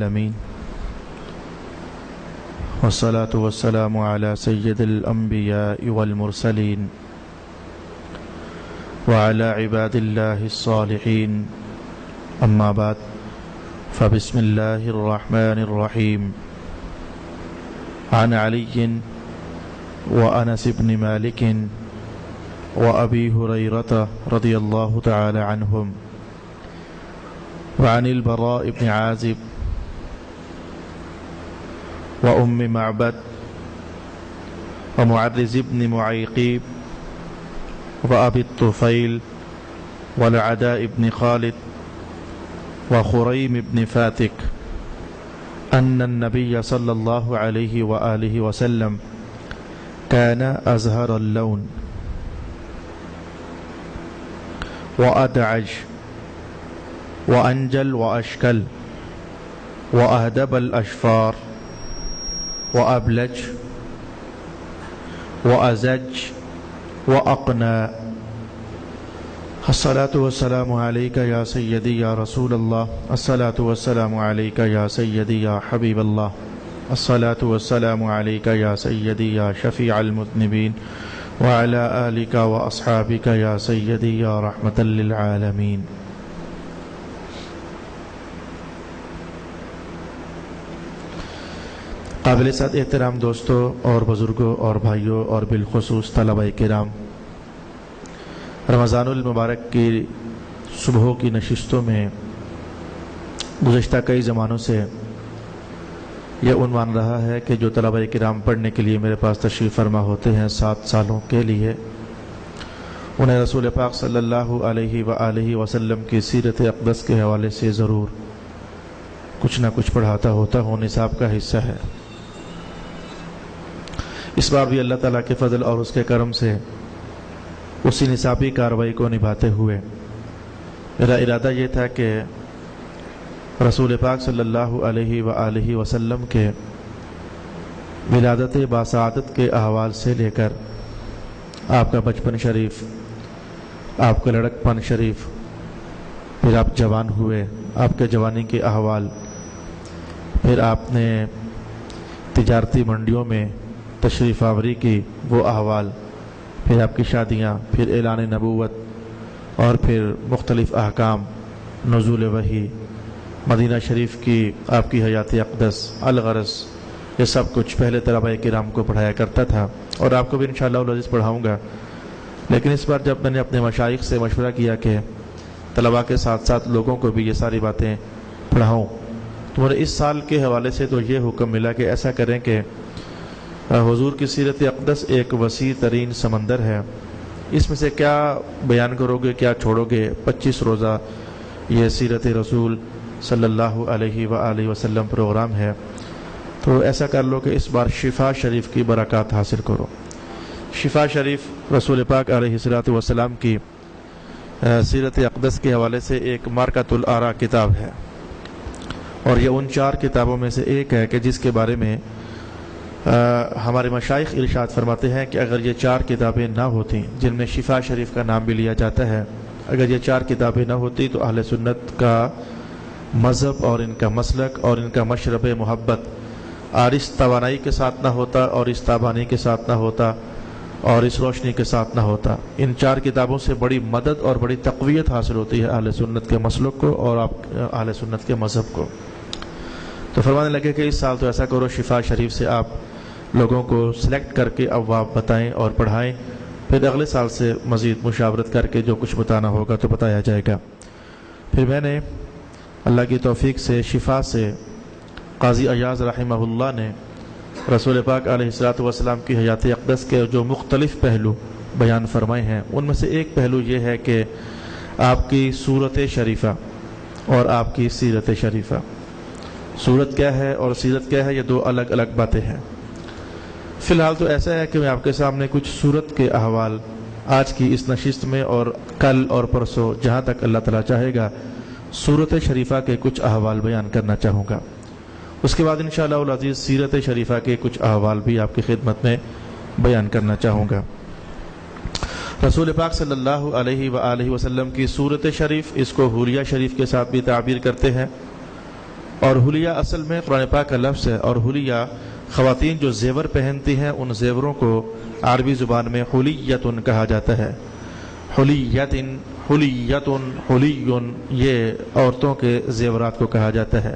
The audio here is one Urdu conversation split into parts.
العالمين والصلاة والسلام على سيد الأنبياء والمرسلين وعلى عباد الله الصالحين أما بعد فبسم الله الرحمن الرحيم عن علي وأنس بن مالك وأبي هريرة رضي الله تعالى عنهم وعن البراء بن عازب وأم معبد ومعرز بن معيقيب وأبي الطفيل والعداء بن خالد وخريم بن فاتك أن النبي صلى الله عليه وآله وسلم كان أزهر اللون وأدعج وأنجل وأشكل وأهدب الأشفار وأبلج وأزج وأقنى. الصلاة والسلام عليك يا سيدي يا رسول الله، الصلاة والسلام عليك يا سيدي يا حبيب الله، الصلاة والسلام عليك يا سيدي يا شفيع المذنبين وعلى آلك وأصحابك يا سيدي يا رحمة للعالمين. قابل صد احترام دوستوں اور بزرگوں اور بھائیوں اور بالخصوص طلبہ کرام، رمضان المبارک کی صبحوں کی نشستوں میں گزشتہ کئی زمانوں سے یہ عنوان رہا ہے کہ جو طلبہ کرام پڑھنے کے لیے میرے پاس تشریف فرما ہوتے ہیں 7 سالوں کے لیے، انہیں رسول پاک صلی اللہ علیہ وآلہ وسلم کی سیرت اقدس کے حوالے سے ضرور کچھ نہ کچھ پڑھاتا ہوتا ہوں، نصاب کا حصہ ہے۔ اس بار بھی اللہ تعالیٰ کے فضل اور اس کے کرم سے اسی نصابی کارروائی کو نبھاتے ہوئے میرا ارادہ یہ تھا کہ رسول پاک صلی اللہ علیہ وآلہ وسلم کے ولادت باسعادت کے احوال سے لے کر آپ کا بچپن شریف، آپ کا لڑکپن شریف، پھر آپ جوان ہوئے، آپ کے جوانی کے احوال، پھر آپ نے تجارتی منڈیوں میں تشریف آوری کی وہ احوال، پھر آپ کی شادیاں، پھر اعلان نبوت، اور پھر مختلف احکام، نزول وحی، مدینہ شریف کی آپ کی حیات اقدس، الغرض، یہ سب کچھ پہلے طلبہ کرام کو پڑھایا کرتا تھا اور آپ کو بھی انشاءاللہ العزیز پڑھاؤں گا۔ لیکن اس بار جب میں نے اپنے مشائخ سے مشورہ کیا کہ طلبہ کے ساتھ ساتھ لوگوں کو بھی یہ ساری باتیں پڑھاؤں، تو مجھے اس سال کے حوالے سے تو یہ حکم ملا کہ ایسا کریں کہ حضور کی سیرت اقدس ایک وسیع ترین سمندر ہے، اس میں سے کیا بیان کرو گے، کیا چھوڑو گے۔ 25 روزہ یہ سیرت رسول صلی اللہ علیہ وآلہ وسلم پروگرام ہے، تو ایسا کر لو کہ اس بار شفا شریف کی برکات حاصل کرو۔ شفا شریف رسول پاک علیہ السلام کی سیرت اقدس کے حوالے سے ایک مارکۃ الآراء کتاب ہے، اور یہ ان 4 کتابوں میں سے ایک ہے کہ جس کے بارے میں ہمارے مشائخ ارشاد فرماتے ہیں کہ اگر یہ 4 کتابیں نہ ہوتیں، جن میں شفا شریف کا نام بھی لیا جاتا ہے، اگر یہ 4 کتابیں نہ ہوتی تو اہل سنت کا مذہب اور ان کا مسلک اور ان کا مشرب محبت اور اس توانائی کے ساتھ نہ ہوتا، اور اس تابانی کے ساتھ نہ ہوتا، اور اس روشنی کے ساتھ نہ ہوتا۔ ان 4 کتابوں سے بڑی مدد اور بڑی تقویت حاصل ہوتی ہے اہل سنت کے مسلک کو اور اہل سنت کے مذہب کو۔ تو فرمانے لگے کہ اس سال تو ایسا کرو، شفا شریف سے آپ لوگوں کو سلیکٹ کر کے ابواب بتائیں اور پڑھائیں، پھر اگلے سال سے مزید مشاورت کر کے جو کچھ بتانا ہوگا تو بتایا جائے گا۔ پھر میں نے اللہ کی توفیق سے شفا سے قاضی ایاز رحمہ اللہ نے رسول پاک علیہ السلام کی حیات اقدس کے جو مختلف پہلو بیان فرمائے ہیں، ان میں سے ایک پہلو یہ ہے کہ آپ کی صورت شریفہ اور آپ کی سیرت شریفہ۔ صورت کیا ہے اور سیرت کیا ہے، یہ 2 الگ الگ باتیں ہیں۔ فی الحال تو ایسا ہے کہ میں آپ کے سامنے کچھ صورت کے احوال آج کی اس نشست میں اور کل اور پرسوں جہاں تک اللہ تعالیٰ چاہے گا صورت شریفہ کے کچھ احوال بیان کرنا چاہوں گا۔ اس کے بعد انشاءاللہ العزیز سیرت شریفہ کے کچھ احوال بھی آپ کی خدمت میں بیان کرنا چاہوں گا۔ رسول پاک صلی اللہ علیہ وآلہ وسلم کی صورت شریف، اس کو حولیہ شریف کے ساتھ بھی تعبیر کرتے ہیں، اور حلیہ اصل میں قرآن پاک کا لفظ ہے، اور حلیہ خواتین جو زیور پہنتی ہیں ان زیوروں کو عربی زبان میں حلیتن کہا جاتا ہے۔ حلیتن، حلیتن، حلیون، یہ عورتوں کے زیورات کو کہا جاتا ہے۔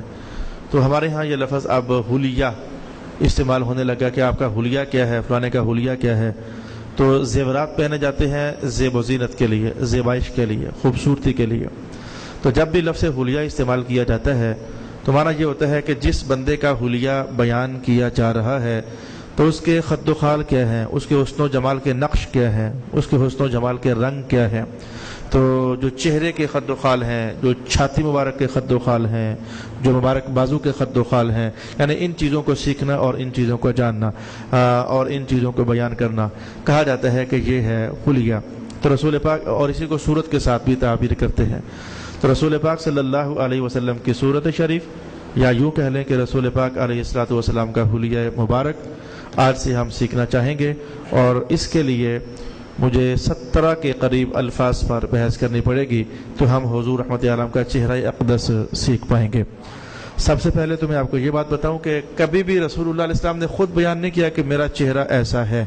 تو ہمارے ہاں یہ لفظ اب حلیہ استعمال ہونے لگا کہ آپ کا حلیہ کیا ہے، فلانے کا حلیہ کیا ہے۔ تو زیورات پہنے جاتے ہیں زیب و زینت کے لیے، زیبائش کے لیے، خوبصورتی کے لیے۔ تو جب بھی لفظ حلیہ استعمال کیا جاتا ہے تو معنی یہ ہوتا ہے کہ جس بندے کا حلیہ بیان کیا جا رہا ہے تو اس کے خد و خال کیا ہیں، اس کے حسن و جمال کے نقش کیا ہیں، اس کے حسن و جمال کے رنگ کیا ہیں۔ تو جو چہرے کے خد و خال ہیں، جو چھاتی مبارک کے خد و خال ہیں، جو مبارک بازو کے خد و خال ہیں، یعنی ان چیزوں کو سیکھنا اور ان چیزوں کو جاننا اور ان چیزوں کو بیان کرنا کہا جاتا ہے کہ یہ ہے حلیہ۔ تو رسول پاک، اور اسی کو صورت کے ساتھ بھی تعبیر کرتے ہیں۔ تو رسول پاک صلی اللہ علیہ وسلم کی صورت شریف، یا یوں کہہ لیں کہ رسول پاک علیہ الصلوۃ والسلام کا حلیہ مبارک آج سے ہم سیکھنا چاہیں گے، اور اس کے لیے مجھے 17 کے قریب الفاظ پر بحث کرنی پڑے گی تو ہم حضور رحمت عالم کا چہرہ اقدس سیکھ پائیں گے۔ سب سے پہلے تو میں آپ کو یہ بات بتاؤں کہ کبھی بھی رسول اللہ علیہ السلام نے خود بیان نہیں کیا کہ میرا چہرہ ایسا ہے۔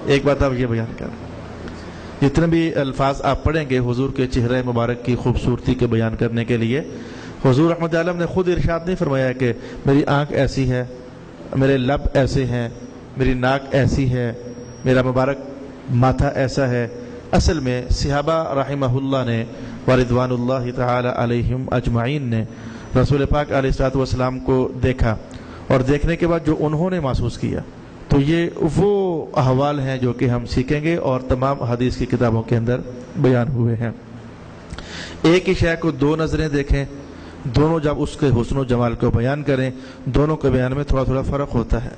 ایک بات آپ یہ بیان کریں، جتنے بھی الفاظ آپ پڑھیں گے حضور کے چہرہ مبارک کی خوبصورتی کے بیان کرنے کے لیے، حضور رحمت عالم نے خود ارشاد نہیں فرمایا کہ میری آنکھ ایسی ہے، میرے لب ایسے ہیں، میری ناک ایسی ہے، میرا مبارک ماتھا ایسا ہے۔ اصل میں صحابہ رحمہ اللہ نے ورضوان اللہ تعالی علیہم اجمعین نے رسول پاک علیہ الصلوۃ والسلام کو دیکھا، اور دیکھنے کے بعد جو انہوں نے محسوس کیا، تو یہ وہ احوال ہیں جو کہ ہم سیکھیں گے اور تمام حدیث کی کتابوں کے اندر بیان ہوئے ہیں۔ ایک ہی شے کو دو نظریں دیکھیں، دونوں جب اس کے حسن و جمال کو بیان کریں، دونوں کے بیان میں تھوڑا تھوڑا فرق ہوتا ہے۔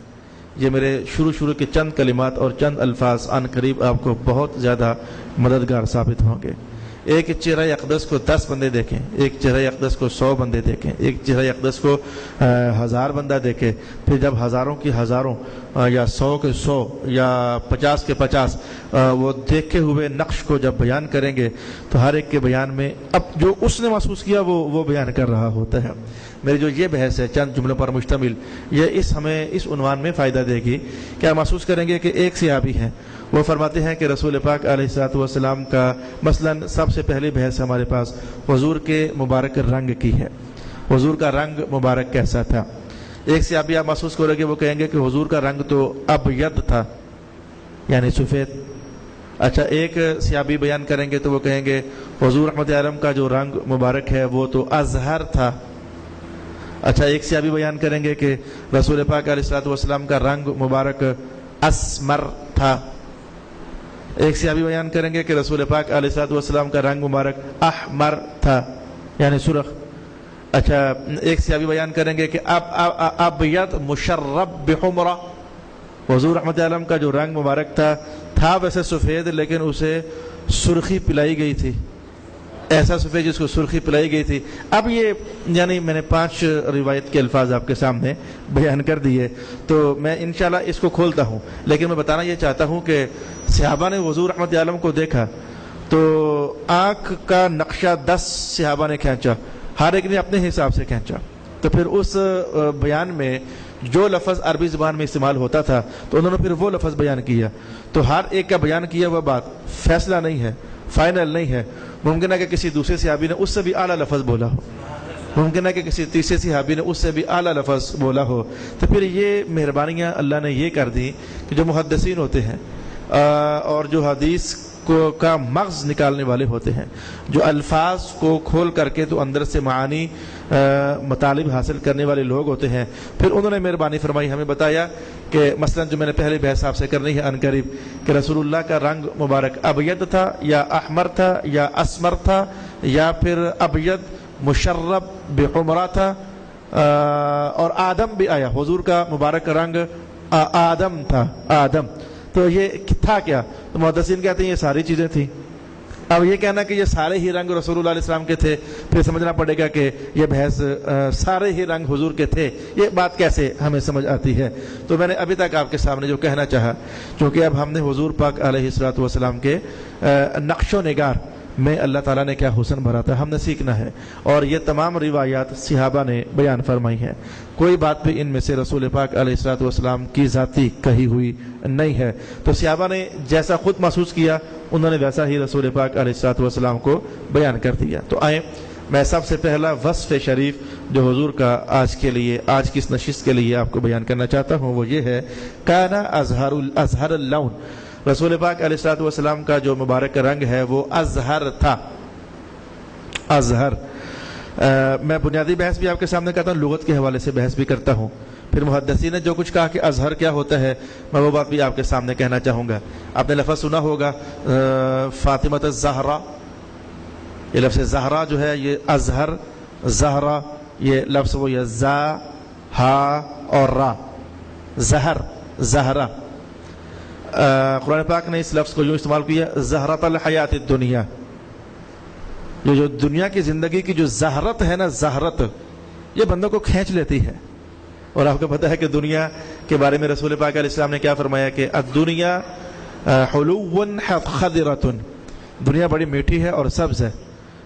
یہ میرے شروع کے چند کلمات اور چند الفاظ عن قریب آپ کو بہت زیادہ مددگار ثابت ہوں گے۔ ایک چہرہ اقدس کو 10 بندے دیکھیں، ایک چہرہ اقدس کو 100 بندے دیکھیں، ایک چہرہ اقدس کو 1000 بندہ دیکھے، پھر جب ہزاروں کی ہزاروں یا 100 کے 100 یا 50 کے 50 وہ دیکھے ہوئے نقش کو جب بیان کریں گے تو ہر ایک کے بیان میں اب جو اس نے محسوس کیا وہ بیان کر رہا ہوتا ہے۔ میری جو یہ بحث ہے چند جملوں پر مشتمل، یہ ہمیں اس عنوان میں فائدہ دے گی کہ آپ محسوس کریں گے کہ ایک صحابی ہیں، وہ فرماتے ہیں کہ رسول پاک علیہ الصلوۃ والسلام کا مثلا سب سے پہلی بحث ہمارے پاس حضور کے مبارک رنگ کی ہے، حضور کا رنگ مبارک کیسا تھا۔ ایک صحابی آپ محسوس کریں گے، وہ کہیں گے کہ حضور کا رنگ تو ابیض تھا، یعنی سفید۔ اچھا، ایک صحابی بیان کریں گے تو وہ کہیں گے حضور رحمت عالم کا جو رنگ مبارک ہے وہ تو ازہر تھا۔ اچھا، ایک صحابی بیان کریں گے کہ رسول پاک علیہ الصلوۃ والسلام کا رنگ مبارک اسمر تھا۔ ایک صحابی بیان کریں گے کہ رسول پاک علیہ الصلوۃ والسلام کا رنگ مبارک احمر تھا، یعنی سرخ۔ اچھا، ایک صحابی بیان کریں گے کہ ابیض مشرب بحمرہ، حضور رحمت عالم کا جو رنگ مبارک تھا ویسے سفید لیکن اسے سرخی پلائی گئی تھی، ایسا سفید جس کو سرخی پلائی گئی تھی۔ اب یہ یعنی میں نے 5 روایت کے الفاظ آپ کے سامنے بیان کر دیے، تو میں انشاءاللہ اس کو کھولتا ہوں، لیکن میں بتانا یہ چاہتا ہوں کہ صحابہ نے حضور رحمت عالم کو دیکھا تو آنکھ کا نقشہ 10 صحابہ نے کھینچا، ہر ایک نے اپنے حساب سے کھینچا۔ تو پھر اس بیان میں جو لفظ عربی زبان میں استعمال ہوتا تھا تو انہوں نے پھر وہ لفظ بیان کیا۔ تو ہر ایک کا بیان کیا وہ بات فیصلہ نہیں ہے، فائنل نہیں ہے۔ ممکن ہے کہ کسی دوسرے صحابی نے اس سے بھی اعلیٰ لفظ بولا ہو، ممکن ہے کہ کسی تیسرے صحابی نے اس سے بھی اعلیٰ لفظ بولا ہو۔ تو پھر یہ مہربانیاں اللہ نے یہ کر دی کہ جو محدثین ہوتے ہیں اور جو حدیث کا مغز نکالنے والے ہوتے ہیں، جو الفاظ کو کھول کر کے تو اندر سے معانی مطالب حاصل کرنے والے لوگ ہوتے ہیں، پھر انہوں نے مہربانی فرمائی، ہمیں بتایا کہ مثلا جو میں نے پہلے بحث آپ سے کرنی ہے عن قریب کہ رسول اللہ کا رنگ مبارک ابیض تھا یا احمر تھا یا اسمر تھا یا پھر ابیض مشرب بحمرہ تھا، اور آدم بھی آیا، حضور کا مبارک رنگ آدم تھا، آدم۔ تو یہ تھا کیا؟ تو محدثین کہتے ہیں یہ ساری چیزیں تھیں۔ اب یہ کہنا کہ یہ سارے ہی رنگ رسول اللہ علیہ السلام کے تھے، پھر سمجھنا پڑے گا کہ یہ بحث سارے ہی رنگ حضور کے تھے، یہ بات کیسے ہمیں سمجھ آتی ہے؟ تو میں نے ابھی تک آپ کے سامنے جو کہنا چاہا، چونکہ اب ہم نے حضور پاک علیہ الصلوۃ والسلام کے نقش و نگار میں اللہ تعالیٰ نے کیا حسن بھرا تھا، ہم نے سیکھنا ہے۔ اور یہ تمام روایات صحابہ نے بیان فرمائی ہیں، کوئی بات بھی ان میں سے رسول پاک علیہ الصلوۃ والسلام کی ذاتی کہی ہوئی نہیں ہے۔ تو صحابہ نے جیسا خود محسوس کیا انہوں نے ویسا ہی رسول پاک علیہ الصلوۃ والسلام کو بیان کر دیا۔ تو آئیں میں سب سے پہلا وصف شریف جو حضور کا آج کے لیے، آج کی اس نشست کے لیے آپ کو بیان کرنا چاہتا ہوں وہ یہ ہے، کانا ازہر اللون، رسول پاک علیہ الصلوۃ والسلام کا جو مبارک رنگ ہے وہ ازہر تھا۔ ازہر میں بنیادی بحث بھی آپ کے سامنے کرتا ہوں، لغت کے حوالے سے بحث بھی کرتا ہوں، پھر محدثین نے جو کچھ کہا کہ ازہر کیا ہوتا ہے میں وہ بات بھی آپ کے سامنے کہنا چاہوں گا۔ آپ نے لفظ سنا ہوگا فاطمۃ الزہرا، یہ لفظ زہرا جو ہے یہ ازہر، زہرا یہ لفظ وہ یہ زا ہا اور را، زہر زہرا۔ قرآن پاک نے اس لفظ کو یوں استعمال کیا، زہرۃ الحیات الدنیا، یہ جو دنیا کی زندگی کی جو زہرت ہے نا، زہرت یہ بندوں کو کھینچ لیتی ہے۔ اور آپ کو پتہ ہے کہ دنیا کے بارے میں رسول پاک علیہ السلام نے کیا فرمایا کہ الدنیا حلو خضرۃ، دنیا بڑی میٹھی ہے اور سبز ہے،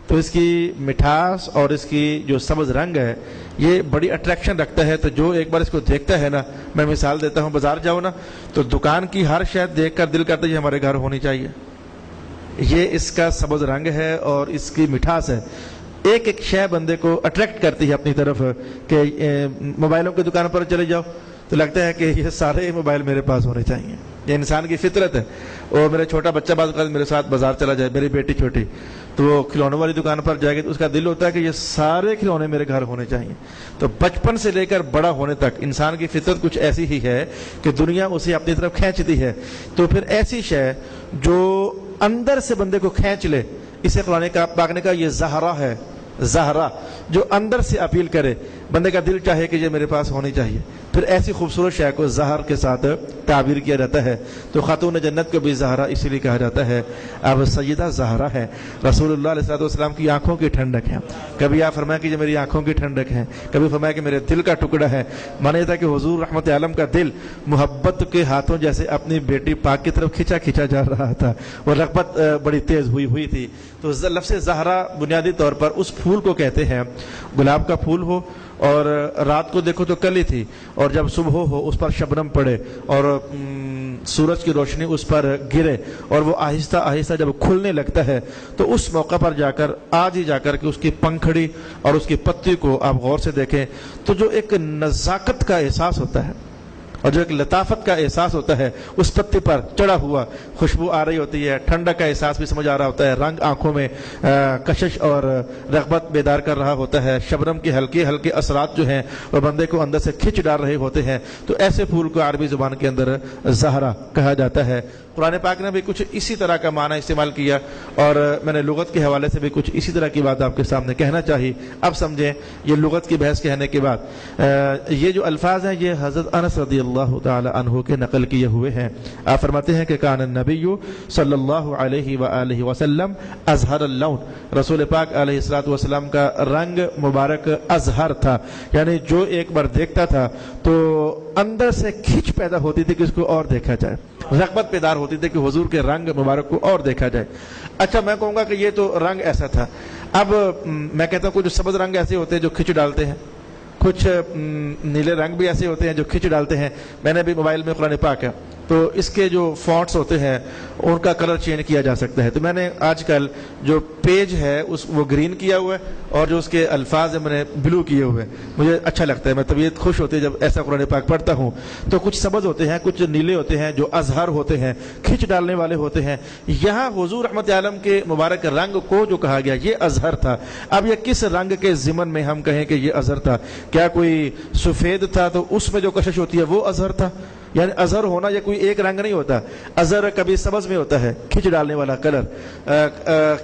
تو اس کی مٹھاس اور اس کی جو سبز رنگ ہے یہ بڑی اٹریکشن رکھتا ہے۔ تو جو ایک بار اس کو دیکھتا ہے نا، میں مثال دیتا ہوں، بازار جاؤ نا تو دکان کی ہر شے دیکھ کر دل کرتا ہے یہ ہمارے گھر ہونی چاہیے، یہ اس کا سبز رنگ ہے اور اس کی مٹھاس ہے۔ ایک ایک شے بندے کو اٹریکٹ کرتی ہے اپنی طرف، کہ موبائلوں کی دکان پر چلے جاؤ تو لگتا ہے کہ یہ سارے موبائل میرے پاس ہونے چاہیے، یہ انسان کی فطرت ہے۔ اور میرا چھوٹا بچہ بعض اوقات میرے ساتھ بازار چلا جائے، میری بیٹی چھوٹی، تو وہ کھلونوں والی دکان پر جائے گی تو اس کا دل ہوتا ہے کہ یہ سارے کھلونے میرے گھر ہونے چاہیے۔ تو بچپن سے لے کر بڑا ہونے تک انسان کی فطرت کچھ ایسی ہی ہے کہ دنیا اسے اپنی طرف کھینچتی ہے۔ تو پھر ایسی شے جو اندر سے بندے کو کھینچ لے، اسے قرآن پاک نے کہا یہ زہرا ہے، زہرا جو اندر سے اپیل کرے، بندے کا دل چاہے کہ یہ میرے پاس ہونی چاہیے، پھر ایسی خوبصورت شے کو زہر کے ساتھ تعبیر کیا جاتا ہے۔ تو خاتون جنت کو بھی زہرا اسی لیے کہا جاتا ہے۔ اب سیدہ زہرا ہے، رسول اللہ علیہ السلام کی آنکھوں کی ٹھنڈک ہے۔ کبھی آپ فرمایا کہ یہ میری آنکھوں کی ٹھنڈک ہے، کبھی فرمایا کہ میرے دل کا ٹکڑا ہے۔ مانا یہ تھا کہ حضور رحمت عالم کا دل محبت کے ہاتھوں جیسے اپنی بیٹی پاک کی طرف کھینچا جا رہا تھا، وہ رغبت بڑی تیز ہوئی تھی۔ تو لفظ زہرا بنیادی طور پر اس پھول کو کہتے ہیں، گلاب کا پھول ہو اور رات کو دیکھو تو کلی تھی، اور جب صبح ہو اس پر شبنم پڑے اور سورج کی روشنی اس پر گرے اور وہ آہستہ آہستہ جب کھلنے لگتا ہے تو اس موقع پر جا کر آج ہی جا کر کہ اس کی پنکھڑی اور اس کی پتی کو آپ غور سے دیکھیں تو جو ایک نزاکت کا احساس ہوتا ہے اور جو ایک لطافت کا احساس ہوتا ہے، اس پتی پر چڑھا ہوا خوشبو آ رہی ہوتی ہے، ٹھنڈک کا احساس بھی سمجھ آ رہا ہوتا ہے، رنگ آنکھوں میں کشش اور رغبت بیدار کر رہا ہوتا ہے، شبنم کے ہلکے ہلکے اثرات جو ہیں وہ بندے کو اندر سے کھینچ ڈال رہے ہوتے ہیں۔ تو ایسے پھول کو عربی زبان کے اندر زہرا کہا جاتا ہے۔ قرآن پاک نے بھی کچھ اسی طرح کا معنی استعمال کیا اور میں نے لغت کے حوالے سے بھی کچھ اسی طرح کی بات آپ کے سامنے کہنا چاہیے۔ اب سمجھیں، یہ لغت کی بحث کہنے کے بعد یہ جو الفاظ ہیں یہ حضرت انس رضی اللہ تعالی عنہ کے نقل کیے ہوئے ہیں۔ آپ فرماتے ہیں کہ کان النبی صلی اللہ علیہ وآلہ وسلم ازہر اللون، رسول پاک علیہ الصلوۃ والسلام کا رنگ مبارک ازہر تھا، یعنی جو ایک بار دیکھتا تھا تو اندر سے کھچ پیدا ہوتی تھی کہ اس کو اور دیکھا جائے، رغبت بیدار ہوتی تھی کہ حضور کے رنگ مبارک کو اور دیکھا جائے۔ اچھا میں کہوں گا کہ یہ تو رنگ ایسا تھا، اب میں کہتا ہوں کچھ سبز رنگ ایسے ہوتے ہیں جو کھچ ڈالتے ہیں، کچھ نیلے رنگ بھی ایسے ہوتے ہیں جو کھچ ڈالتے ہیں۔ میں نے بھی موبائل میں قرآن پاک ہے تو اس کے جو فونٹس ہوتے ہیں ان کا کلر چینج کیا جا سکتا ہے، تو میں نے آج کل جو پیج ہے وہ گرین کیا ہوا ہے اور جو اس کے الفاظ ہیں میں نے بلو کیے ہوئے ہیں، مجھے اچھا لگتا ہے، میں طبیعت خوش ہوتی ہے جب ایسا قرآن پاک پڑھتا ہوں۔ تو کچھ سبز ہوتے ہیں، کچھ نیلے ہوتے ہیں جو ازہر ہوتے ہیں، کھچ ڈالنے والے ہوتے ہیں۔ یہاں حضور رحمت عالم کے مبارک رنگ کو جو کہا گیا یہ ازہر تھا۔ اب یہ کس رنگ کے ضمن میں ہم کہیں کہ یہ ازہر تھا؟ کیا کوئی سفید تھا تو اس میں جو کشش ہوتی ہے وہ ازہر تھا؟ یعنی ازہر ہونا یہ کوئی ایک رنگ نہیں ہوتا، ازہر کبھی سبز میں ہوتا ہے، کھچ ڈالنے والا کلر،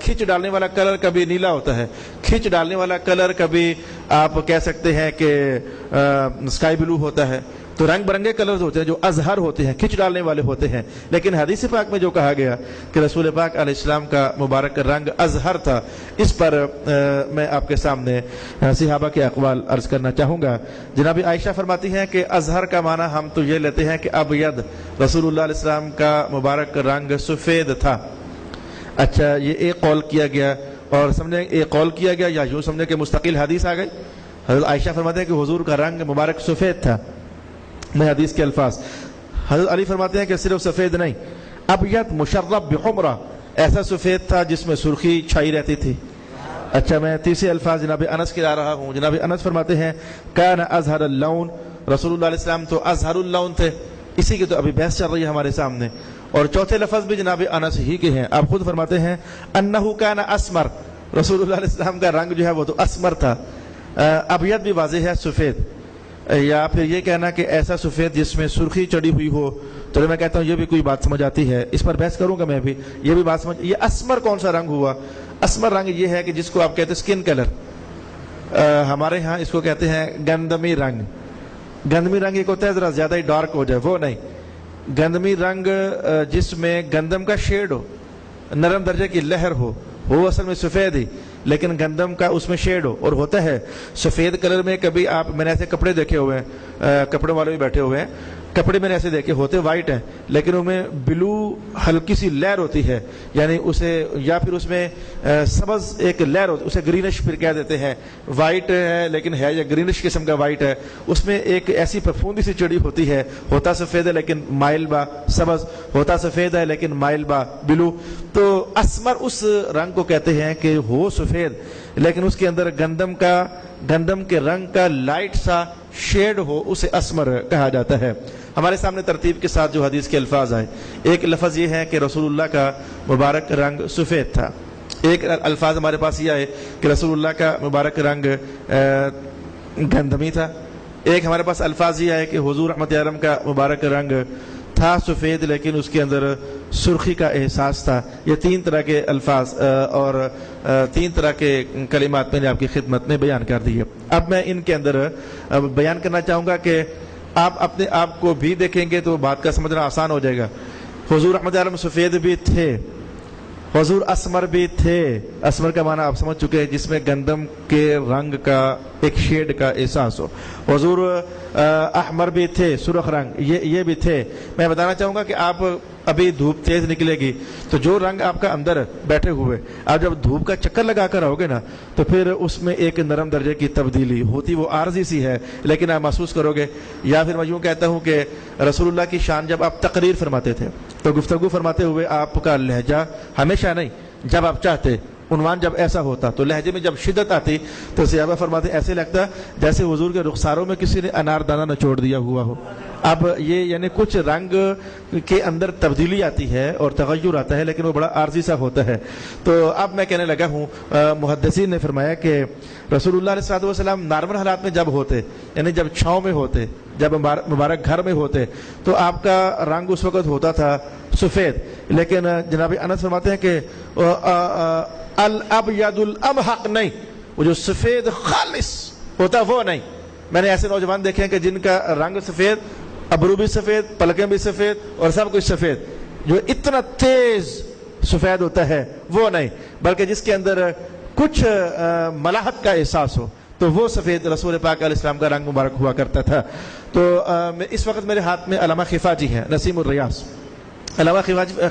کھچ ڈالنے والا کلر کبھی نیلا ہوتا ہے، کھچ ڈالنے والا کلر کبھی آپ کہہ سکتے ہیں کہ اسکائی بلو ہوتا ہے۔ تو رنگ برنگے کلرز ہوتے ہیں جو ازہر ہوتے ہیں، کھچ ڈالنے والے ہوتے ہیں۔ لیکن حدیث پاک میں جو کہا گیا کہ رسول پاک علیہ السلام کا مبارک رنگ ازہر تھا، اس پر میں آپ کے سامنے صحابہ کے اقوال عرض کرنا چاہوں گا۔ جناب عائشہ فرماتی ہیں کہ ازہر کا معنی ہم تو یہ لیتے ہیں کہ ابید، رسول اللہ علیہ السلام کا مبارک رنگ سفید تھا۔ اچھا یہ ایک قول کیا گیا اور سمجھیں ایک قول کیا گیا یا یوں سمجھیں کہ مستقل حدیث آ گئی. حضرت عائشہ فرماتے ہیں کہ حضور کا رنگ مبارک سفید تھا. میں حدیث کے الفاظ. حضرت علی فرماتے ہیں کہ صرف سفید نہیں، ابیض مشرب بحمرہ، ایسا سفید تھا جس میں سرخی چھائی رہتی تھی. اچھا میں تیسرے الفاظ جناب انس کے لا رہا ہوں. جناب انس فرماتے ہیں کان ازہر اللون، رسول اللہ علیہ السلام تو ازہر اللون تھے. اسی کی تو ابھی بحث چل رہی ہے ہمارے سامنے. اور چوتھے لفظ بھی جناب انس ہی کے ہیں. آپ خود فرماتے ہیں انہ کان اسمر، رسول اللہ علیہ السلام کا رنگ جو ہے وہ تو اسمر تھا. ابیض بھی واضح ہے سفید، یا پھر یہ کہنا کہ ایسا سفید جس میں سرخی چڑھی ہوئی ہو. تو میں کہتا ہوں یہ بھی کوئی بات سمجھ آتی ہے، اس پر بحث کروں گا میں بھی. یہ بھی بات سمجھ. یہ اسمر کون سا رنگ ہوا؟ اسمر رنگ یہ ہے کہ جس کو آپ کہتے ہیں سکن کلر، ہمارے ہاں اس کو کہتے ہیں گندمی رنگ. گندمی رنگ ایک ہوتا ہے ذرا زیادہ ہی ڈارک ہو جائے، وہ نہیں. گندمی رنگ جس میں گندم کا شیڈ ہو، نرم درجے کی لہر ہو، وہ اصل میں سفید ہی، لیکن گندم کا اس میں شیڈ ہو. اور ہوتا ہے سفید کلر میں. کبھی آپ، میں نے ایسے کپڑے دیکھے ہوئے ہیں، کپڑے والے بھی بیٹھے ہوئے ہیں، کپڑے میں نے ایسے دیکھے ہوتے وائٹ ہیں لیکن ان میں بلو ہلکی سی لہر ہوتی ہے، یعنی اسے، یا پھر اس میں سبز ایک لہر ہوتی، اسے گرینش پھر کہہ دیتے ہیں. وائٹ ہے لیکن ہے یا گرینش قسم کا وائٹ ہے، اس میں ایک ایسی پھپھوندی سی چڑی ہوتی ہے. ہوتا سفید ہے لیکن مائل با سبز، ہوتا سفید ہے لیکن مائل با بلو. تو اسمر اس رنگ کو کہتے ہیں کہ ہو سفید لیکن اس کے اندر گندم کے رنگ کا لائٹ سا شیڈ ہو، اسے اسمر کہا جاتا ہے. ہمارے سامنے ترتیب کے ساتھ جو حدیث کے الفاظ آئے، ایک لفظ یہ ہے کہ رسول اللہ کا مبارک رنگ سفید تھا. ایک الفاظ ہمارے پاس یہ آئے کہ رسول اللہ کا مبارک رنگ گندمی تھا. ایک ہمارے پاس الفاظ یہ آئے کہ حضور رحمت عالم کا مبارک رنگ تھا سفید لیکن اس کے اندر سرخی کا احساس تھا. یہ تین طرح کے الفاظ اور تین طرح کے کلمات میں نے آپ کی خدمت میں بیان کر دی ہے. اب میں ان کے اندر بیان کرنا چاہوں گا کہ آپ اپنے آپ کو بھی دیکھیں گے تو بات کا سمجھنا آسان ہو جائے گا. حضور رحمت عالم سفید بھی تھے، حضور اسمر بھی تھے. اسمر کا معنی آپ سمجھ چکے ہیں، جس میں گندم کے رنگ کا ایک شیڈ کا احساس ہو. حضور احمر بھی تھے، سرخ رنگ یہ بھی تھے. میں بتانا چاہوں گا کہ آپ ابھی دھوپ تیز نکلے گی تو جو رنگ آپ کا اندر بیٹھے ہوئے، آپ جب دھوپ کا چکر لگا کر آؤ گے نا تو پھر اس میں ایک نرم درجے کی تبدیلی ہوتی، وہ عارضی سی ہے لیکن آپ محسوس کرو گے. یا پھر میں یوں کہتا ہوں کہ رسول اللہ کی شان جب آپ تقریر فرماتے تھے تو گفتگو فرماتے ہوئے آپ کا لہجہ ہمیشہ نہیں، جب آپ چاہتے عنوان جب ایسا ہوتا تو لہجے میں جب شدت آتی تو صحابہ فرماتے ایسے لگتا جیسے حضور کے رخساروں میں کسی نے انار دانہ نچوڑ دیا ہوا ہو. اب یہ یعنی کچھ رنگ کے اندر تبدیلی آتی ہے اور تغیر آتا ہے لیکن وہ بڑا عارضی سا ہوتا ہے. تو اب میں کہنے لگا ہوں، محدثین نے فرمایا کہ رسول اللہ علیہ والسلام نارمل حالات میں جب ہوتے، یعنی جب چھاؤں میں ہوتے، جب مبارک گھر میں ہوتے تو آپ کا رنگ اس وقت ہوتا تھا سفید. لیکن جناب انس فرماتے ہیں کہ الابیض الامحق نہیں، وہ جو سفید خالص ہوتا وہ نہیں. میں نے ایسے نوجوان دیکھے ہیں کہ جن کا رنگ سفید، ابرو بھی سفید، پلکیں بھی سفید اور سب کچھ سفید، جو اتنا تیز سفید ہوتا ہے وہ نہیں، بلکہ جس کے اندر کچھ ملاحت کا احساس ہو تو وہ سفید رسول پاک علیہ السلام کا رنگ مبارک ہوا کرتا تھا. تو اس وقت میرے ہاتھ میں علامہ خفاجی ہیں، نسیم الریاض. علامہ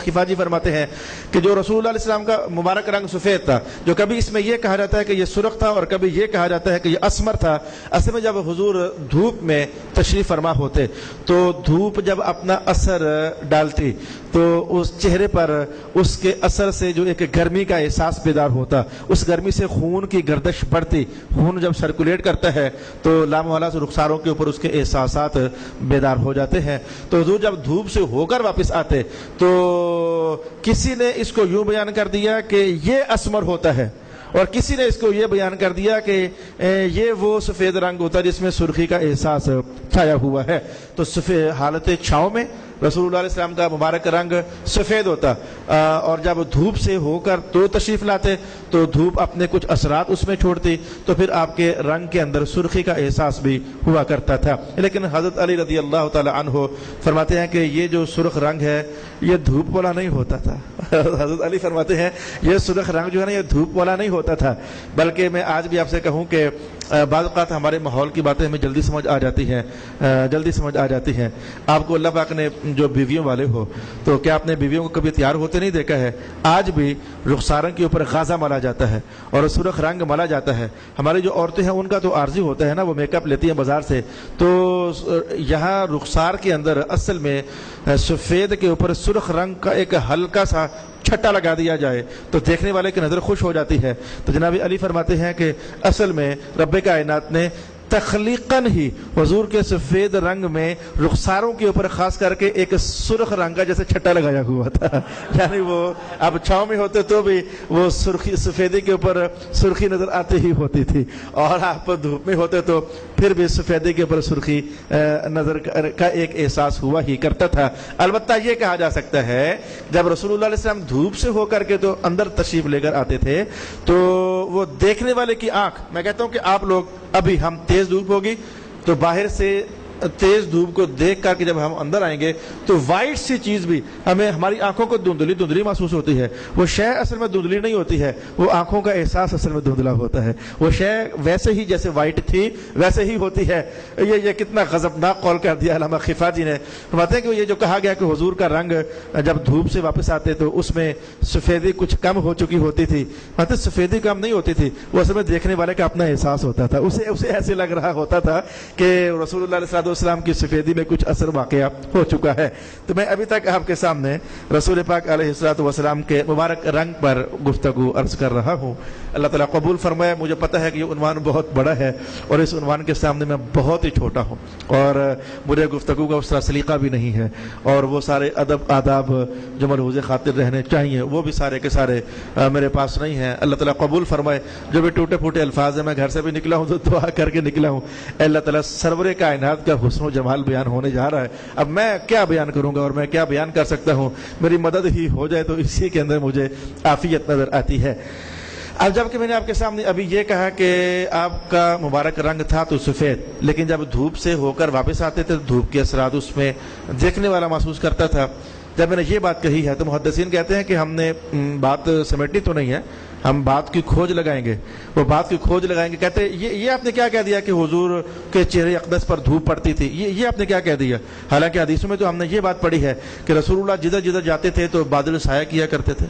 خفاجی فرماتے ہیں کہ جو رسول اللہ علیہ السلام کا مبارک رنگ سفید تھا، جو کبھی اس میں یہ کہا جاتا ہے کہ یہ سرخ تھا اور کبھی یہ کہا جاتا ہے کہ یہ اسمر تھا، اصل میں جب حضور دھوپ میں تشریف فرما ہوتے تو دھوپ جب اپنا اثر ڈالتی تو اس چہرے پر اس کے اثر سے جو ایک گرمی کا احساس بیدار ہوتا، اس گرمی سے خون کی گردش بڑھتی. خون جب سرکولیٹ کرتا ہے تو لامحالہ سے رخساروں کے اوپر اس کے احساسات بیدار ہو جاتے ہیں. تو حضور جب دھوپ سے ہو کر واپس آتے تو کسی نے اس کو یوں بیان کر دیا کہ یہ اسمر ہوتا ہے اور کسی نے اس کو یہ بیان کر دیا کہ یہ وہ سفید رنگ ہوتا ہے جس میں سرخی کا احساس چھایا ہوا ہے. تو سفید حالت چھاؤں میں رسول اللہ علیہ السلام کا مبارک رنگ سفید ہوتا اور جب دھوپ سے ہو کر تو تشریف لاتے تو دھوپ اپنے کچھ اثرات اس میں چھوڑتی تو پھر آپ کے رنگ کے اندر سرخی کا احساس بھی ہوا کرتا تھا. لیکن حضرت علی رضی اللہ تعالی عنہ فرماتے ہیں کہ یہ جو سرخ رنگ ہے یہ دھوپ والا نہیں ہوتا تھا. حضرت علی فرماتے ہیں یہ سرخ رنگ جو ہے نا یہ دھوپ والا نہیں ہوتا تھا، بلکہ میں آج بھی آپ سے کہوں کہ بعض اوقات ہمارے ماحول کی باتیں ہمیں جلدی سمجھ آ جاتی ہیں. آپ کو اللہ پاک نے جو بیویوں والے ہو تو کیا آپ نے بیویوں کو کبھی تیار ہوتے نہیں دیکھا ہے؟ آج بھی رخساروں کے اوپر غازہ ملا جاتا ہے اور سرخ رنگ ملا جاتا ہے. ہماری جو عورتیں ہیں ان کا تو عارضی ہوتا ہے نا، وہ میک اپ لیتی ہیں بازار سے. تو یہاں رخسار کے اندر اصل میں سفید کے اوپر سرخ رنگ کا ایک ہلکا سا چھٹا لگا دیا جائے تو دیکھنے والے کی نظر خوش ہو جاتی ہے. تو جناب علی فرماتے ہیں کہ اصل میں رب کائنات نے تخلیقاً ہی حضور کے سفید رنگ میں رخساروں کے اوپر خاص کر کے ایک سرخ رنگ کا جیسے چھٹا لگایا ہوا تھا. یعنی وہ اب چھاؤں میں ہوتے تو بھی وہ سرخی سفیدی کے اوپر سرخی نظر آتی ہی ہوتی تھی، اور آپ دھوپ میں ہوتے تو پھر بھی سفیدی کے اوپر سرخی نظر کا ایک احساس ہوا ہی کرتا تھا. البتہ یہ کہا جا سکتا ہے جب رسول اللہ علیہ السلام دھوپ سے ہو کر کے تو اندر تشریف لے کر آتے تھے تو وہ دیکھنے والے کی آنکھ، میں کہتا ہوں کہ آپ لوگ ابھی ہم تیز دھوپ ہوگی تو باہر سے تیز دھوپ کو دیکھ کر کے جب ہم اندر آئیں گے تو وائٹ سی چیز بھی ہمیں ہماری آنکھوں کو دھندلی محسوس ہوتی ہے. وہ شے اصل میں دھندلی نہیں ہوتی ہے، وہ آنکھوں کا احساس اصل میں دھندلا ہوتا ہے. وہ شے ویسے ہی جیسے وائٹ تھی ویسے ہی ہوتی ہے. یہ کتنا غضبناک قول کر دیا علامہ خفا جی نے. فرماتے ہیں کہ یہ جو کہا گیا کہ حضور کا رنگ جب دھوپ سے واپس آتے تو اس میں سفیدی کچھ کم ہو چکی ہوتی تھی. مطلب سفیدی کم نہیں ہوتی تھی، وہ اصل میں دیکھنے والے کا اپنا احساس ہوتا تھا. اسے ایسے لگ رہا ہوتا تھا کہ رسول اللہ علیہ السلام کی سفیدی میں کچھ اثر واقعہ ہو چکا ہے. تو میں ابھی تک آپ کے سامنے رسول پاک علیہ الصلوۃ والسلام کے مبارک رنگ پر گفتگو عرض کر رہا ہوں. اللہ تعالیٰ قبول فرمائے. مجھے پتہ ہے کہ یہ عنوان بہت بڑا ہے اور اس عنوان کے سامنے میں بہت ہی چھوٹا ہوں اور مجھے گفتگو کا اس طرح سلیقہ بھی نہیں ہے، اور وہ سارے ادب آداب جو ملحوظ خاطر رہنے چاہیے وہ بھی سارے کے سارے میرے پاس نہیں ہیں. اللہ تعالیٰ قبول فرمائے. جو بھی ٹوٹے پھوٹے الفاظ ہیں، میں گھر سے بھی نکلا ہوں تو دعا کر کے نکلا ہوں. اللہ تعالیٰ سرور کائنات کا حسن و جمال بیان ہونے جا رہا ہے. اب میں کیا بیان کروں گا اور میں کیا بیان کر سکتا ہوں؟ میری مدد ہی ہو جائے تو اسی کے اندر مجھے عافیت نظر آتی ہے. اب جب کہ میں نے آپ کے سامنے ابھی یہ کہا کہ آپ کا مبارک رنگ تھا تو سفید، لیکن جب دھوپ سے ہو کر واپس آتے تھے دھوپ کے اثرات اس میں دیکھنے والا محسوس کرتا تھا. جب میں نے یہ بات کہی ہے تو محدثین کہتے ہیں کہ ہم نے بات سمیٹنی تو نہیں ہے، ہم بات کی کھوج لگائیں گے. وہ بات کی کھوج لگائیں گے. کہتے یہ آپ نے کیا کہہ دیا کہ حضور کے چہرے اقدس پر دھوپ پڑتی تھی، یہ آپ نے کیا کہہ دیا؟ حالانکہ حدیثوں میں تو ہم نے یہ بات پڑھی ہے کہ رسول اللہ جدھر جدھر جاتے تھے تو بادل سایہ کیا کرتے تھے.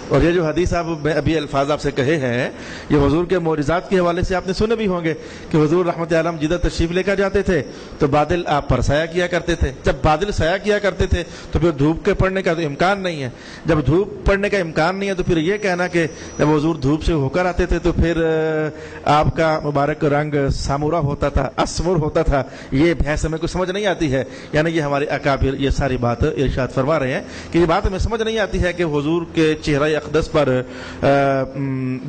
اور یہ جو حدیث آپ ابھی الفاظ آپ سے کہے ہیں یہ حضور کے معجزات کے حوالے سے آپ نے سنے بھی ہوں گے کہ حضور رحمت عالم جدھر تشریف لے کر جاتے تھے تو بادل آپ پر سایہ کیا کرتے تھے. جب بادل سایہ کیا کرتے تھے تو پھر دھوپ کے پڑنے کا تو امکان نہیں ہے. جب دھوپ پڑنے کا امکان نہیں ہے تو پھر یہ کہنا کہ جب حضور دھوپ سے ہو کر آتے تھے تو پھر آپ کا مبارک رنگ سامورا ہوتا تھا، اسمر ہوتا تھا، یہ بحث ہمیں کچھ سمجھ نہیں آتی ہے. یعنی یہ ہمارے اکابر یہ ساری بات ارشاد فرما رہے ہیں کہ یہ بات ہمیں سمجھ نہیں آتی ہے کہ حضور کے چہرہ اقدس پر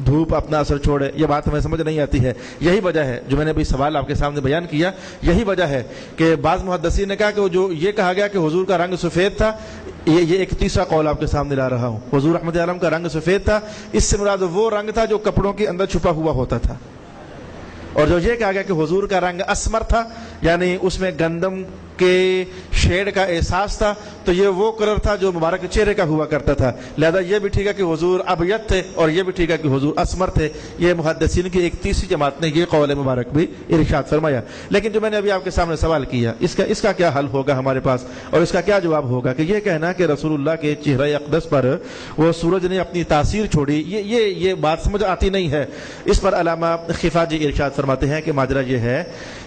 دھوپ اپنا اثر چھوڑے. یہ بات ہمیں سمجھ نہیں آتی ہے. یہی وجہ ہے جو میں نے ابھی سوال آپ کے سامنے بیان کیا، یہی وجہ ہے کہ بعض محدثین نے کہا کہ جو یہ کہا گیا کہ حضور کا رنگ سفید تھا، یہ ایک تیسرا قول آپ کے سامنے لا رہا ہوں. حضور رحمت عالم کا رنگ سفید تھا، اس سے مراد وہ رنگ تھا جو کپڑوں کے اندر چھپا ہوا ہوتا تھا. اور جو یہ کہا گیا کہ حضور کا رنگ اسمر تھا یعنی اس میں گندم کے شیڈ کا احساس تھا، تو یہ وہ کلر تھا جو مبارک چہرے کا ہوا کرتا تھا. لہذا یہ بھی ٹھیک ہے کہ حضور ابیض تھے اور یہ بھی ٹھیک ہے کہ حضور اسمر تھے. یہ محدثین کی ایک تیسری جماعت نے یہ قول مبارک بھی ارشاد فرمایا. لیکن جو میں نے ابھی آپ کے سامنے سوال کیا اس کا کیا حل ہوگا ہمارے پاس اور اس کا کیا جواب ہوگا کہ یہ کہنا کہ رسول اللہ کے چہرہ اقدس پر وہ سورج نے اپنی تاثیر چھوڑی، یہ بات سمجھ آتی نہیں ہے. اس پر علامہ خفا جی ارشاد فرماتے ہیں کہ ماجرا یہ ہے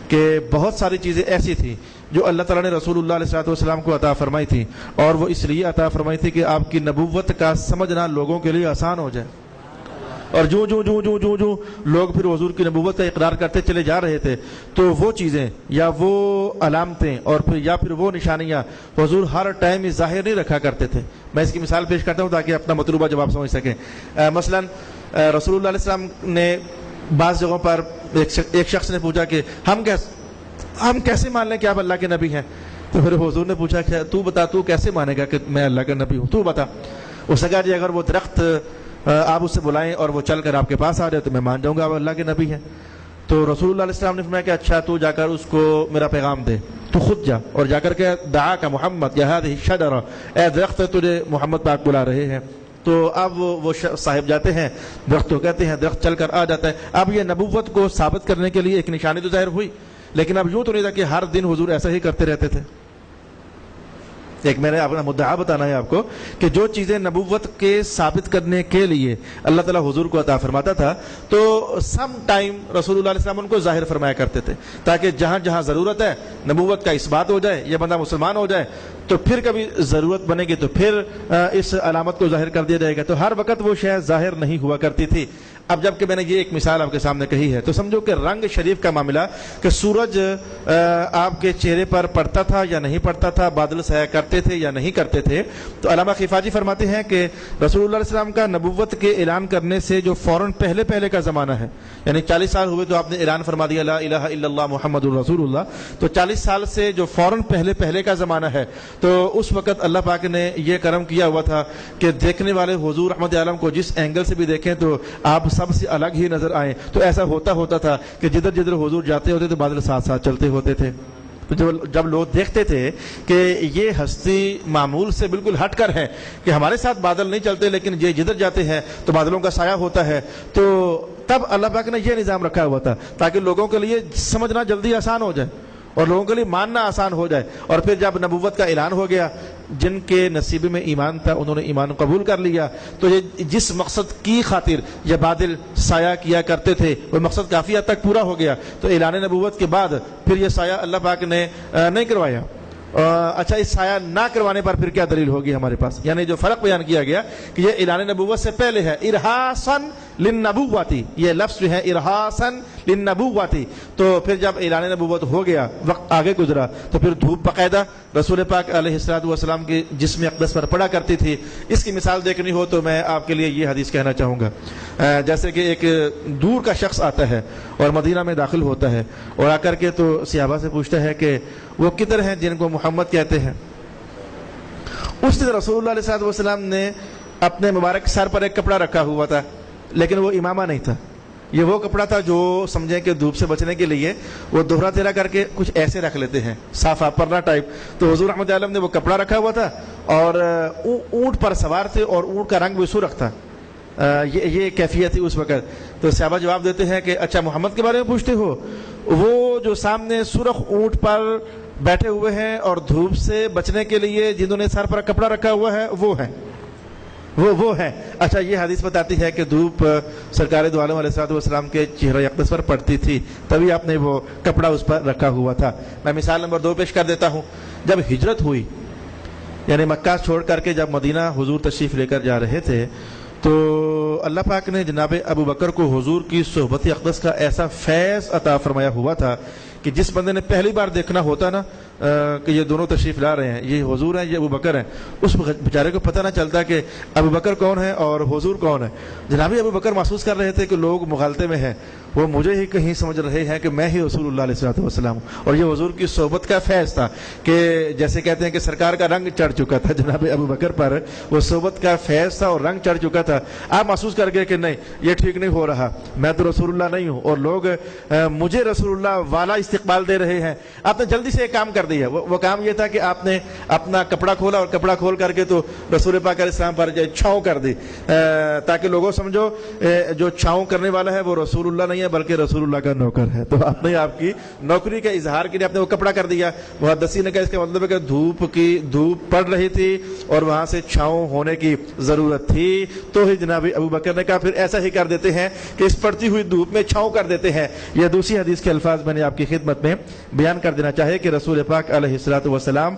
کہ بہت ساری چیزیں ایسی تھیں جو اللہ تعالیٰ نے رسول اللہ علیہ والسلام کو عطا فرمائی تھی، اور وہ اس لیے عطا فرمائی تھی کہ آپ کی نبوت کا سمجھنا لوگوں کے لیے آسان ہو جائے. اور جو لوگ پھر حضور کی نبوت کا اقرار کرتے چلے جا رہے تھے تو وہ چیزیں یا وہ علامتیں اور پھر وہ نشانیاں حضور ہر ٹائم ظاہر نہیں رکھا کرتے تھے. میں اس کی مثال پیش کرتا ہوں تاکہ اپنا مطلوبہ جواب سمجھ سکیں. مثلا رسول اللہ علیہ السلام نے بعض جگہوں پر ایک شخص نے پوچھا کہ ہم کیسے مان لیں کہ آپ اللہ کے نبی ہیں؟ تو پھر حضور نے پوچھا کہ تو بتا، تو کیسے مانے گا کہ میں اللہ کا نبی ہوں؟ تو بتا. اس نے کہا جی اگر وہ درخت آپ اس سے بلائیں اور وہ چل کر آپ کے پاس آ جائے تو میں مان جاؤں گا آپ اللہ کے نبی ہیں. تو رسول اللہ علیہ السلام نے فرمایا کہ اچھا تو جا کر اس کو میرا پیغام دے، تو خود جا اور جا کر کے دعا کا محمد یا هذه الشجرہ، اے درخت تجھے محمد پاک بلا رہے ہیں. تو اب وہ صاحب جاتے ہیں درخت کو کہتے ہیں، درخت چل کر آ جاتا ہے۔ اب یہ نبوت کو ثابت کرنے کے لیے ایک نشانی تو ظاہر ہوئی، لیکن اب یوں تو نہیں تھا کہ ہر دن حضور ایسا ہی کرتے رہتے تھے۔ ایک میں نے اپنا مدعا بتانا ہے آپ کو کہ جو چیزیں نبوت کے ثابت کرنے کے لیے اللہ تعالیٰ حضور کو عطا فرماتا تھا تو سم ٹائم رسول اللہ علیہ وسلم ان کو ظاہر فرمایا کرتے تھے، تاکہ جہاں جہاں ضرورت ہے نبوت کا اثبات ہو جائے، یہ بندہ مسلمان ہو جائے، تو پھر کبھی ضرورت بنے گی تو پھر اس علامت کو ظاہر کر دیا جائے گا۔ تو ہر وقت وہ شے ظاہر نہیں ہوا کرتی تھی۔ اب جب کہ میں نے یہ ایک مثال آپ کے سامنے کہی ہے تو سمجھو کہ رنگ شریف کا معاملہ، کہ سورج آپ کے چہرے پر پڑتا تھا یا نہیں پڑتا تھا، بادل سایہ کرتے تھے یا نہیں کرتے تھے، تو علامہ خفاجی فرماتے ہیں کہ رسول اللہ علیہ وسلم کا نبوت کے اعلان کرنے سے جو فوراً پہلے کا زمانہ ہے، یعنی 40 سال ہوئے تو آپ نے اعلان فرما دیا لا الہ الا اللہ محمد الرسول اللہ، تو 40 سال سے جو فوراً پہلے کا زمانہ ہے، تو اس وقت اللہ پاک نے یہ کرم کیا ہوا تھا کہ دیکھنے والے حضور رحمت عالم کو جس اینگل سے بھی دیکھیں تو آپ سب سے الگ ہی نظر آئیں۔ تو ایسا ہوتا تھا کہ جدھر جدھر حضور جاتے ہوتے تو بادل ساتھ ساتھ چلتے ہوتے تھے۔ تو جب لوگ دیکھتے تھے کہ یہ ہستی معمول سے بالکل ہٹ کر ہے، کہ ہمارے ساتھ بادل نہیں چلتے لیکن یہ جدھر جاتے ہیں تو بادلوں کا سایہ ہوتا ہے، تو تب اللہ پاک نے یہ نظام رکھا ہوا تھا تاکہ لوگوں کے لیے سمجھنا جلدی آسان ہو جائے اور لوگوں کے لیے ماننا آسان ہو جائے۔ اور پھر جب نبوت کا اعلان ہو گیا، جن کے نصیب میں ایمان تھا انہوں نے ایمان قبول کر لیا، تو یہ جس مقصد کی خاطر یہ بادل سایہ کیا کرتے تھے وہ مقصد کافی حد تک پورا ہو گیا۔ تو اعلان نبوت کے بعد پھر یہ سایہ اللہ پاک نے نہیں کروایا۔ اچھا، اس سایہ نہ کروانے پر پھر کیا دلیل ہوگی ہمارے پاس؟ یعنی جو فرق بیان کیا گیا کہ یہ اعلان نبوت سے پہلے ہے، ارہاسن للنبوتی، یہ لفظ جو ہے ارہاسن للنبوتی، تو پھر جب اعلان نبوت ہو گیا، وقت آگے گزرا، تو پھر دھوپ باقاعدہ رسول پاک علیہ الصلوۃ والسلام کی جسم اقدس پر پڑا کرتی تھی۔ اس کی مثال دیکھنی ہو تو میں آپ کے لیے یہ حدیث کہنا چاہوں گا۔ جیسے کہ ایک دور کا شخص آتا ہے اور مدینہ میں داخل ہوتا ہے اور آ کر کے تو صحابہ سے پوچھتا ہے کہ وہ کدھر ہیں جن کو محمد کہتے ہیں۔ اس دن رسول اللہ علیہ الصلوۃ والسلام نے اپنے مبارک سر پر ایک کپڑا رکھا ہوا تھا، لیکن وہ امامہ نہیں تھا، یہ وہ کپڑا تھا جو سمجھیں کہ دھوپ سے بچنے کے لیے وہ دوہرا تیرا کر کے کچھ ایسے رکھ لیتے ہیں، صافہ پرنا ٹائپ۔ تو حضور رحمۃ اللہ نے وہ کپڑا رکھا ہوا تھا اور اونٹ پر سوار تھے اور اونٹ کا رنگ بھی سرخ تھا، یہ کیفیت تھی اس وقت۔ تو صحابہ جواب دیتے ہیں کہ اچھا محمد کے بارے میں پوچھتے ہو؟ وہ جو سامنے سرخ اونٹ پر بیٹھے ہوئے ہیں اور دھوپ سے بچنے کے لیے جنہوں نے سر پر کپڑا رکھا ہوا ہے وہ ہے، وہ ہے۔ اچھا، یہ حدیث بتاتی ہے کہ دھوپ سرکار دو عالم علیہ الصلوۃ والسلام کے چہرہ اقدس پر پڑتی تھی، تبھی آپ نے وہ کپڑا اس پر رکھا ہوا تھا۔ میں مثال نمبر 2 پیش کر دیتا ہوں۔ جب ہجرت ہوئی، یعنی مکہ چھوڑ کر کے جب مدینہ حضور تشریف لے کر جا رہے تھے، تو اللہ پاک نے جناب ابو بکر کو حضور کی صحبت اقدس کا ایسا فیض عطا فرمایا ہوا تھا کہ جس بندے نے پہلی بار دیکھنا ہوتا نا کہ یہ دونوں تشریف لا رہے ہیں، یہ حضور ہیں، یہ ابو بکر ہیں، اس بیچارے کو پتہ نہ چلتا کہ ابو بکر کون ہے اور حضور کون ہے۔ جناب ابو بکر محسوس کر رہے تھے کہ لوگ مغالطے میں ہیں، وہ مجھے ہی کہیں سمجھ رہے ہیں کہ میں ہی رسول اللہ علیہ الصلوۃ والسلام ہوں، اور یہ حضور کی صحبت کا فیض تھا کہ جیسے کہتے ہیں کہ سرکار کا رنگ چڑھ چکا تھا جناب ابو بکر پر، وہ صحبت کا فیض تھا اور رنگ چڑھ چکا تھا۔ آپ محسوس کر گئے کہ نہیں، یہ ٹھیک نہیں ہو رہا، میں تو رسول اللہ نہیں ہوں اور لوگ مجھے رسول اللہ والا استقبال دے رہے ہیں۔ آپ نے جلدی سے ایک کام کر دیا، وہ کام یہ تھا کہ آپ نے اپنا کپڑا کھولا اور کپڑا کھول کر کے تو رسول پاک علیہ السلام پر چھاؤں کر دی، تاکہ لوگوں سمجھو جو چھاؤں کرنے والا ہے وہ رسول اللہ نہیں ہے بلکہ رسول اللہ کا نوکر ہے۔ تو آپ نے آپ کی نوکری کے اظہار کے لیے آپ نے وہ کپڑا کر دیا۔ محدثین نے کہا اس کا مطلب ہے کہ دھوپ پڑ رہی تھی اور وہاں سے چھاؤں ہونے کی ضرورت تھی، تو ہی جناب ابو بکر نے کہا پھر ایسا ہی کر دیتے ہیں کہ اس پڑتی ہوئی دھوپ میں چھاؤں کر دیتے ہیں۔ یہ دوسری حدیث کے الفاظ میں نے آپ کی خدمت میں بیان کر دینا چاہے کہ رسول پاک علیہ الصلوۃ والسلام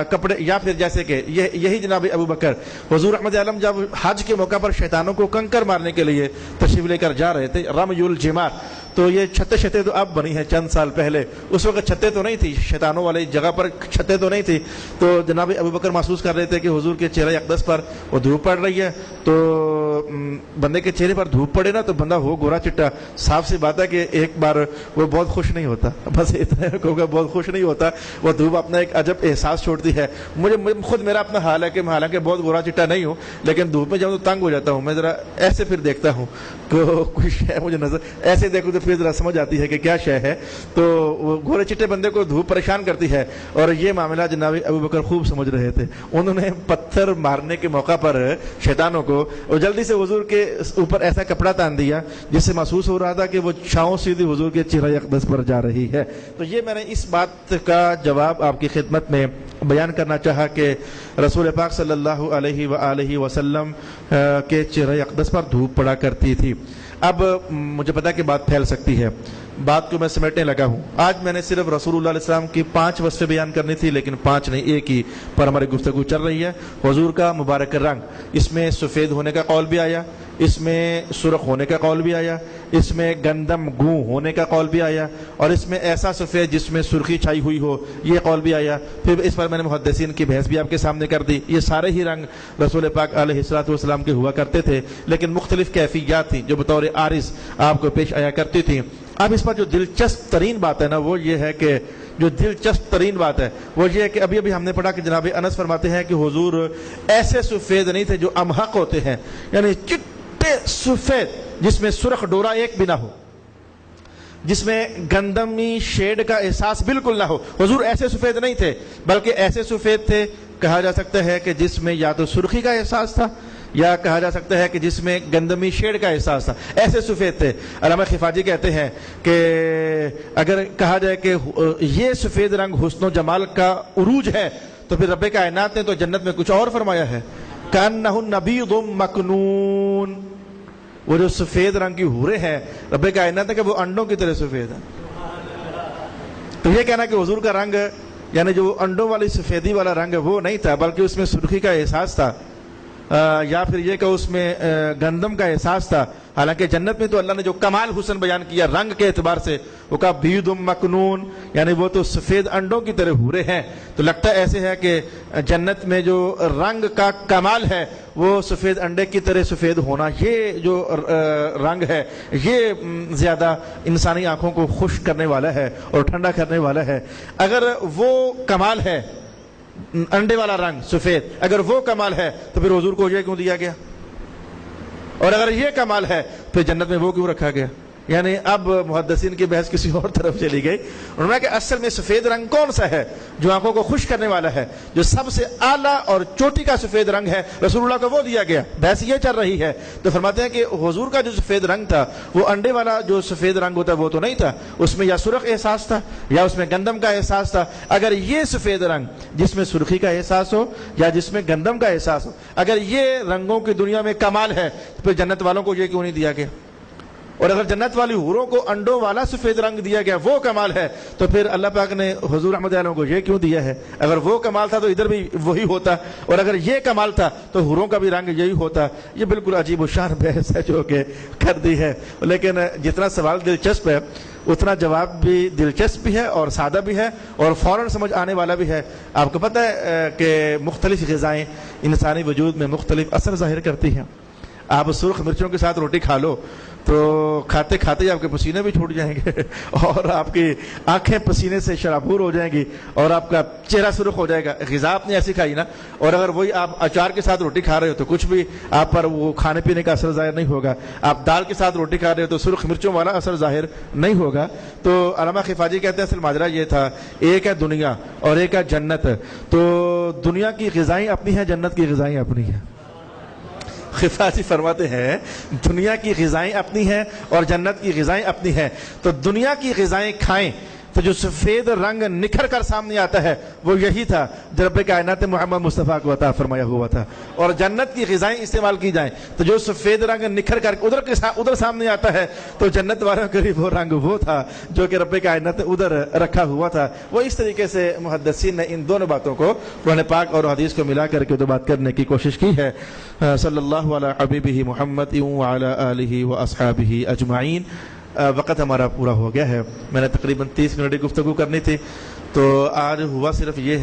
کپڑے، یا پھر جیسے کہ یہی جناب ابو بکر حضور رحمت عالم جب حج کے موقع پر شیطانوں کو کنکر مارنے کے لیے تشریف لے کر جا رہے تھے، رمی الجمار، تو یہ چھتیں تو اب بنی ہیں چند سال پہلے، اس وقت چھتیں تو نہیں تھی، شیطانوں والی جگہ پر چھتیں تو نہیں تھی۔ تو جناب ابو بکر محسوس کر رہے تھے کہ حضور کے چہرہ اقدس پر وہ دھوپ پڑ رہی ہے، تو بندے کے چہرے پر دھوپ پڑے نا تو بندہ ہو گورا چٹا، صاف سی بات ہے کہ ایک بار وہ بہت خوش نہیں ہوتا، بس اتنا کہوں گا، بہت خوش نہیں ہوتا، وہ دھوپ اپنا ایک عجب احساس چھوڑتی ہے۔ مجھے خود میرا اپنا حال ہے کہ میں حالانکہ بہت گورا چٹا نہیں ہوں، لیکن دھوپ میں جب تو تنگ ہو جاتا ہوں، میں ذرا ایسے پھر دیکھتا ہوں کہ کچھ ہے مجھے نظر، ایسے دیکھوں تو پہ ذرا سمجھ آتی ہے کہ کیا شے ہے. تو گھوڑے چٹے بندے کو دھوپ پریشان کرتی ہے, اور یہ معاملہ جناب ابو بکر خوب سمجھ رہے تھے. انہوں نے پتھر مارنے کے موقع پر شیطانوں کو اور جلدی سے حضور کے اوپر ایسا کپڑا تان دیا جس سے محسوس ہو رہا تھا کہ وہ چھاؤں سیدھی حضور کے چہرہ اقدس پر جا رہی ہے. تو یہ میں نے اس بات کا جواب آپ کی خدمت میں بیان کرنا چاہا کہ رسول پاک صلی اللہ علیہ وآلہ وسلم کے چہرہ اقدس پر دھوپ پڑا کرتی تھی. اب مجھے پتا کہ بات پھیل سکتی ہے, بات کو میں سمیٹنے لگا ہوں. آج میں نے صرف رسول اللہ علیہ السلام کی 5 وصفیں بیان کرنی تھی, لیکن 5 نہیں, ایک ہی پر ہماری گفتگو چل رہی ہے. حضور کا مبارک رنگ, اس میں سفید ہونے کا قول بھی آیا, اس میں سرخ ہونے کا قول بھی آیا, اس میں گندم گوں ہونے کا قول بھی آیا, اور اس میں ایسا سفید جس میں سرخی چھائی ہوئی ہو, یہ قول بھی آیا. پھر اس پر میں نے محدثین کی بحث بھی آپ کے سامنے کر دی. یہ سارے ہی رنگ رسول پاک علیہ الصلوۃ والسلام کے ہوا کرتے تھے, لیکن مختلف کیفیات تھیں جو بطور عارض آپ کو پیش آیا کرتی تھیں. اب اس پر جو دلچسپ ترین بات ہے نا, وہ یہ ہے کہ جو دلچسپ ترین بات ہے وہ یہ ہے کہ ابھی ہم نے پڑھا کہ جناب انس فرماتے ہیں کہ حضور ایسے سفید نہیں تھے جو امحق ہوتے ہیں, یعنی چٹے سفید جس میں سرخ ڈورا ایک بھی نہ ہو, جس میں گندمی شیڈ کا احساس بالکل نہ ہو. حضور ایسے سفید نہیں تھے, بلکہ ایسے سفید تھے کہا جا سکتا ہے کہ جس میں یا تو سرخی کا احساس تھا, یا کہا جا سکتا ہے کہ جس میں گندمی شیڈ کا احساس تھا. ایسے سفید تھے. علامہ خفاجی کہتے ہیں کہ اگر کہا جائے کہ یہ سفید رنگ حسن و جمال کا عروج ہے, تو پھر رب کائنات نے تو جنت میں کچھ اور فرمایا ہے, کأنہ نبیض مکنون. وہ جو سفید رنگ کی حوریں ہیں, رب کائنات نے کہ وہ انڈوں کی طرح سفید ہیں. تو یہ کہنا کہ حضور کا رنگ یعنی جو انڈوں والی سفیدی والا رنگ ہے وہ نہیں تھا, بلکہ اس میں سرخی کا احساس تھا, یا پھر یہ کہ اس میں گندم کا احساس تھا. حالانکہ جنت میں تو اللہ نے جو کمال حسن بیان کیا رنگ کے اعتبار سے, وہ کہا بیض مکنون, یعنی وہ تو سفید انڈوں کی طرح حوریں ہیں. تو لگتا ایسے ہے کہ جنت میں جو رنگ کا کمال ہے وہ سفید انڈے کی طرح سفید ہونا, یہ جو رنگ ہے یہ زیادہ انسانی آنکھوں کو خشک کرنے والا ہے اور ٹھنڈا کرنے والا ہے. اگر وہ کمال ہے انڈے والا رنگ سفید, اگر وہ کمال ہے تو پھر حضور کو یہ کیوں دیا گیا, اور اگر یہ کمال ہے پھر جنت میں وہ کیوں رکھا گیا. یعنی اب محدثین کی بحث کسی اور طرف چلی گئی. انہوں نے کہا کہ اصل میں سفید رنگ کون سا ہے جو آنکھوں کو خوش کرنے والا ہے, جو سب سے اعلیٰ اور چوٹی کا سفید رنگ ہے, رسول اللہ کو وہ دیا گیا. بحث یہ چل رہی ہے. تو فرماتے ہیں کہ حضور کا جو سفید رنگ تھا وہ انڈے والا جو سفید رنگ ہوتا ہے وہ تو نہیں تھا, اس میں یا سرخ احساس تھا یا اس میں گندم کا احساس تھا. اگر یہ سفید رنگ جس میں سرخی کا احساس ہو یا جس میں گندم کا احساس ہو, اگر یہ رنگوں کی دنیا میں کمال ہے تو پھر جنت والوں کو یہ کیوں نہیں دیا گیا. اور اگر جنت والی حوروں کو انڈوں والا سفید رنگ دیا گیا وہ کمال ہے, تو پھر اللہ پاک نے حضور رحمت اللہ علیہ کو یہ کیوں دیا ہے. اگر وہ کمال تھا تو ادھر بھی وہی ہوتا, اور اگر یہ کمال تھا تو حوروں کا بھی رنگ یہی ہوتا. یہ بالکل عجیب و شان بحث ہے جو کہ کر دی ہے, لیکن جتنا سوال دلچسپ ہے اتنا جواب بھی دلچسپ بھی ہے اور سادہ بھی ہے اور فوراً سمجھ آنے والا بھی ہے. آپ کو پتہ ہے کہ مختلف غذائیں انسانی وجود میں مختلف اثر ظاہر کرتی ہیں. آپ سرخ مرچوں کے ساتھ روٹی کھا لو تو کھاتے کھاتے ہی آپ کے پسینے بھی چھوٹ جائیں گے, اور آپ کی آنکھیں پسینے سے شرابور ہو جائیں گی, اور آپ کا چہرہ سرخ ہو جائے گا. غذا آپ نے ایسی کھائی نا, اور اگر وہی آپ اچار کے ساتھ روٹی کھا رہے ہو تو کچھ بھی آپ پر وہ کھانے پینے کا اثر ظاہر نہیں ہوگا. آپ دال کے ساتھ روٹی کھا رہے ہو تو سرخ مرچوں والا اثر ظاہر نہیں ہوگا. تو علامہ خفاجی کہتے ہیں اصل ماجرا یہ تھا, ایک ہے دنیا اور ایک ہے جنت. تو دنیا کی غذائیں اپنی ہیں, جنت کی غذائیں اپنی ہیں. خفاجی فرماتے ہیں دنیا کی غذائیں اپنی ہیں اور جنت کی غذائیں اپنی ہیں. تو دنیا کی غذائیں کھائیں تو جو سفید رنگ نکھر کر سامنے آتا ہے وہ یہی تھا جو رب کائنات محمد مصطفیٰ کو عطا فرمایا ہوا تھا. اور جنت کی غذائیں استعمال کی جائیں تو جو سفید رنگ نکھر کر ادھر سامنے آتا ہے تو جنت والوں کے لیے وہ رنگ وہ تھا جو کہ رب کائنات نے ادھر رکھا ہوا تھا. وہ اس طریقے سے محدثین نے ان دونوں باتوں کو قرآن پاک اور حدیث کو ملا کر کے دو بات کرنے کی کوشش کی ہے. صلی اللہ علی حبیبہ محمد وعلی آلہ واصحابہ اجمعین. وقت ہمارا پورا ہو گیا ہے. میں نے تقریباً 30 منٹ کی گفتگو کرنی تھی, تو آج ہوا صرف یہ ہے